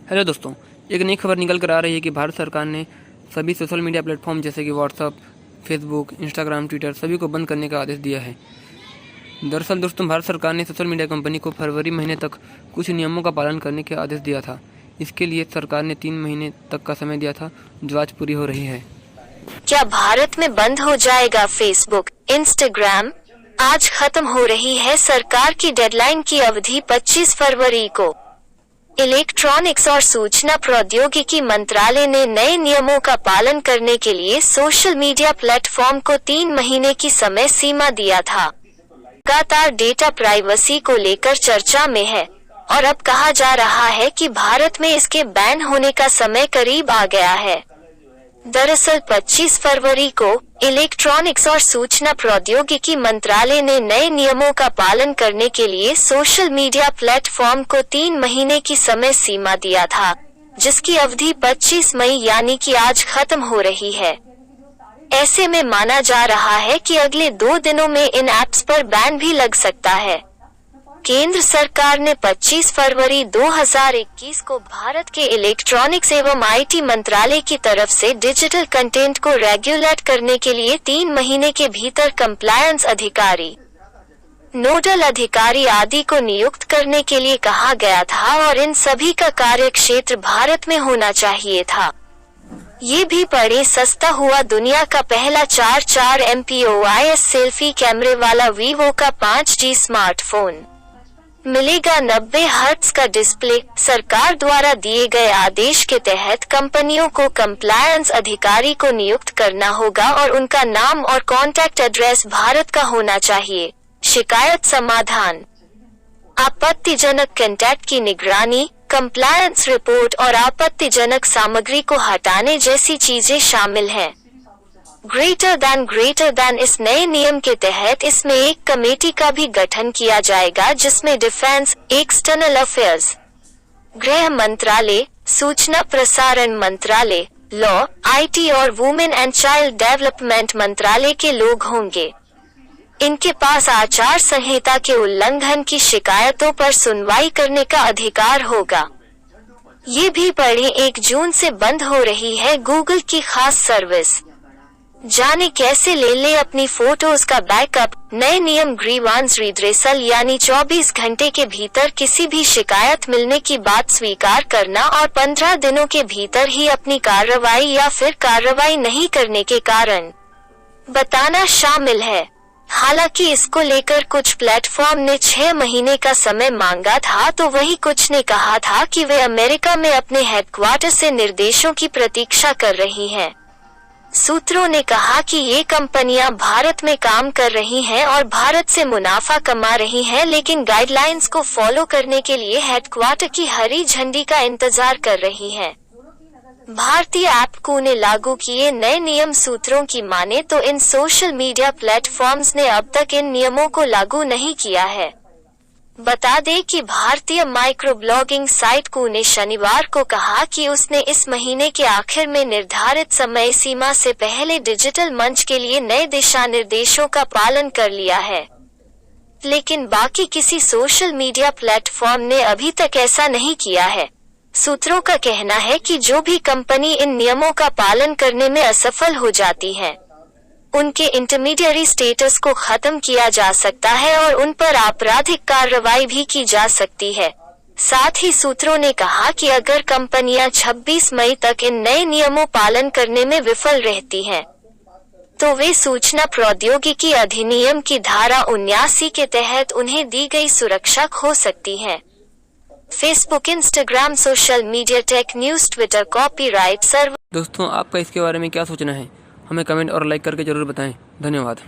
Hello दोस्तों, एक नई खबर निकल कर आ रही है कि भारत सरकार ने सभी सोशल मीडिया प्लेटफॉर्म जैसे कि व्हाट्सएप, फेसबुक, इंस्टाग्राम, ट्विटर सभी को बंद करने का आदेश दिया है। दरअसल दोस्तों, भारत सरकार ने सोशल मीडिया कंपनी को फरवरी महीने तक कुछ नियमों का पालन करने का आदेश दिया था। इसके लिए सरकार ने 3 महीने तक का समय दिया था, जो आज पूरी हो रही है। क्या भारत में बंद हो जाएगा फेसबुक, इंस्टाग्राम? आज खत्म हो रही है सरकार की डेडलाइन की अवधि 25 फरवरी को। इलेक्ट्रॉनिक्स और सूचना प्रौद्योगिकी मंत्रालय ने नए नियमों का पालन करने के लिए सोशल मीडिया प्लेटफॉर्म को 3 महीने की समय सीमा दिया था। लगातार डेटा प्राइवेसी को लेकर चर्चा में है और अब कहा जा रहा है कि भारत में इसके बैन होने का समय करीब आ गया है। दरअसल 25 फरवरी को इलेक्ट्रॉनिक्स और सूचना प्रौद्योगिकी मंत्रालय ने नए नियमों का पालन करने के लिए सोशल मीडिया प्लेटफॉर्म को 3 महीने की समय सीमा दिया था, जिसकी अवधि 25 मई यानी कि आज खत्म हो रही है। ऐसे में माना जा रहा है कि अगले 2 दिनों में इन ऐप्स पर बैन भी लग सकता है। केंद्र सरकार ने 25 फरवरी 2021 को भारत के इलेक्ट्रॉनिक्स एवं आईटी मंत्रालय की तरफ से डिजिटल कंटेंट को रेगुलेट करने के लिए 3 महीने के भीतर कंप्लायंस अधिकारी, नोडल अधिकारी आदि को नियुक्त करने के लिए कहा गया था और इन सभी का कार्यक्षेत्र भारत में होना चाहिए था। ये भी पढ़े, सस्ता हुआ दुनिया का पहला 4 MPOIS सेल्फी कैमरे वाला वीवो का 5G स्मार्टफोन मिलेगा। 90 हर्ट्ज का डिस्प्ले। सरकार द्वारा दिए गए आदेश के तहत कंपनियों को कंप्लायंस अधिकारी को नियुक्त करना होगा और उनका नाम और कॉन्टैक्ट एड्रेस भारत का होना चाहिए। शिकायत समाधान, आपत्तिजनक कंटेंट की निगरानी, कंप्लायंस रिपोर्ट और आपत्तिजनक सामग्री को हटाने जैसी चीजें शामिल हैं। ग्रेटर देन इस नए नियम के तहत इसमें एक कमेटी का भी गठन किया जाएगा, जिसमें डिफेंस, एक्सटर्नल अफेयर्स, गृह मंत्रालय, सूचना प्रसारण मंत्रालय, लॉ, आईटी और वुमेन एंड चाइल्ड डेवलपमेंट मंत्रालय के लोग होंगे। इनके पास आचार संहिता के उल्लंघन की शिकायतों पर सुनवाई करने का अधिकार होगा। ये भी पढ़ें, 1 जून से बंद हो रही है गूगल की खास सर्विस। जाने कैसे ले अपनी फोटोज का बैकअप। नए नियम ग्रीवांस रिड्रेसल यानी 24 घंटे के भीतर किसी भी शिकायत मिलने की बात स्वीकार करना और 15 दिनों के भीतर ही अपनी कार्रवाई या फिर कार्रवाई नहीं करने के कारण बताना शामिल है। हालांकि इसको लेकर कुछ प्लेटफॉर्म ने 6 महीने का समय मांगा था, तो वही कुछ ने कहा था कि वे अमेरिका में अपने हेडक्वार्टर से निर्देशों की प्रतीक्षा कर रही हैं। सूत्रों ने कहा कि ये कंपनियां भारत में काम कर रही हैं और भारत से मुनाफा कमा रही हैं, लेकिन गाइडलाइंस को फॉलो करने के लिए हेडक्वार्टर की हरी झंडी का इंतजार कर रही हैं। भारतीय ऐपको ने लागू किए नए नियम। सूत्रों की माने तो इन सोशल मीडिया प्लेटफॉर्म्स ने अब तक इन नियमों को लागू नहीं किया है। बता दें कि भारतीय माइक्रो ब्लॉगिंग साइट को ने शनिवार को कहा कि उसने इस महीने के आखिर में निर्धारित समय सीमा से पहले डिजिटल मंच के लिए नए दिशा निर्देशों का पालन कर लिया है, लेकिन बाकी किसी सोशल मीडिया प्लेटफॉर्म ने अभी तक ऐसा नहीं किया है। सूत्रों का कहना है कि जो भी कंपनी इन नियमों का पालन करने में असफल हो जाती है, उनके इंटरमीडियरी स्टेटस को खत्म किया जा सकता है और उन पर आपराधिक कार्रवाई भी की जा सकती है। साथ ही सूत्रों ने कहा कि अगर कंपनियां 26 मई तक इन नए नियमों पालन करने में विफल रहती हैं, तो वे सूचना प्रौद्योगिकी अधिनियम की धारा 79 के तहत उन्हें दी गई सुरक्षा खो सकती हैं। Facebook, Instagram, social media, tech news, Twitter, copyright server. दोस्तों, आपका इसके बारे में क्या सोचना है? हमें कमेंट और लाइक करके जरूर बताएं। धन्यवाद।